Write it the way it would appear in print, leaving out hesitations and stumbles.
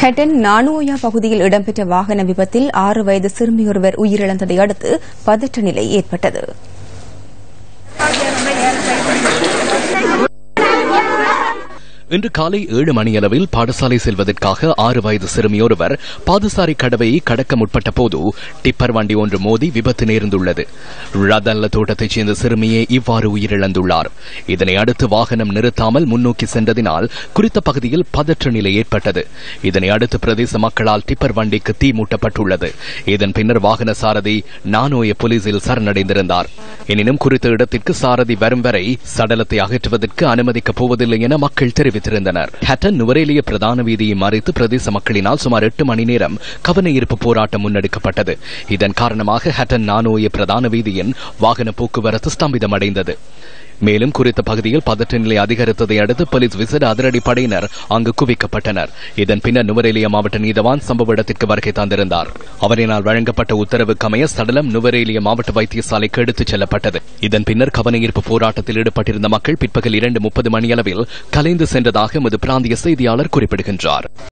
ஹட்டன் நானோயா பகுதியில் இடம்பெற்ற வாகன விபத்தில் 6 வயது சிறுமியொருவர் உயிரிழந்ததை அடுத்து பதற்ற நிலை ஏற்பட்டது. இன்று காலை 7 மணியளவில் பாடசாலை செல்வதற்காக 6 வயது சிறுமியொருவர் பாதசாரி கடவையை கடக்க முற்பட்ட போது டிப்பர் வண்டி ஒன்று மோதி விபத்து நேர்ந்துள்ளது. ரதன்ல தோட்டத்தைச் சேர்ந்த சிறுமியே இவ்வாறு உயிரிழந்துள்ளார். இதனை அடுத்து வாகனம் நிறுத்தாமல் முன்னோக்கி சென்றதினால் குறித்த பகுதியில் பதற்ற நிலை ஏற்பட்டது. இதனை அடுத்து பிரதேச மக்களால் டிப்பர் வண்டிக்கு தீ மூட்டப்பட்டுள்ளது. இதன் பின்னர் வாகன சாரதி நானோய போலீசில் சரணடைந்திருந்தார். எனினும் குறித்த இடத்திற்கு சாரதி வரும் வரை சடலத்தை அகற்றுவதற்கு அனுமதிக்கப் போவதில்லை என மக்கள் தெரிவித்திருந்தனர். ஹட்டன் நுவரேலிய பிரதான வீதியை மறைத்து பிரதேச மக்களினால் சுமார் 8 மணி நேரம் கவன ஈர்ப்பு போராட்டம் முன்னெடுக்கப்பட்டது. இதன் காரணமாக ஹட்டன் நானோய பிரதான வீதியின் வாகன போக்குவரத்து ஸ்தம்பிதமடைந்தது. மேலும் குறித்த பகுதியில் பதற்ற நிலை அதிகரித்ததை அடுத்து போலீஸ் விசேட அதிரடி படையினர் அங்கு குவிக்கப்பட்டனர். இதன் பின்னர் நுவரேலியா மாவட்ட நீதவான் சம்பவ இடத்திற்கு வருகை தந்திருந்தார். அவரினால் வழங்கப்பட்ட உத்தரவுக்கமைய சடலம் நுவரேலியா மாவட்ட வைத்தியசாலைக்கு எடுத்துச் செல்லப்பட்டது. இதன் பின்னர் கவன ஈர்ப்பு போராட்டத்தில் ஈடுபட்டிருந்த மக்கள் பிற்பகல் 2:30 மணியளவில் கலைந்து சென்றதாக எமது பிராந்திய செய்தியாளர் குறிப்பிடுகின்றார்.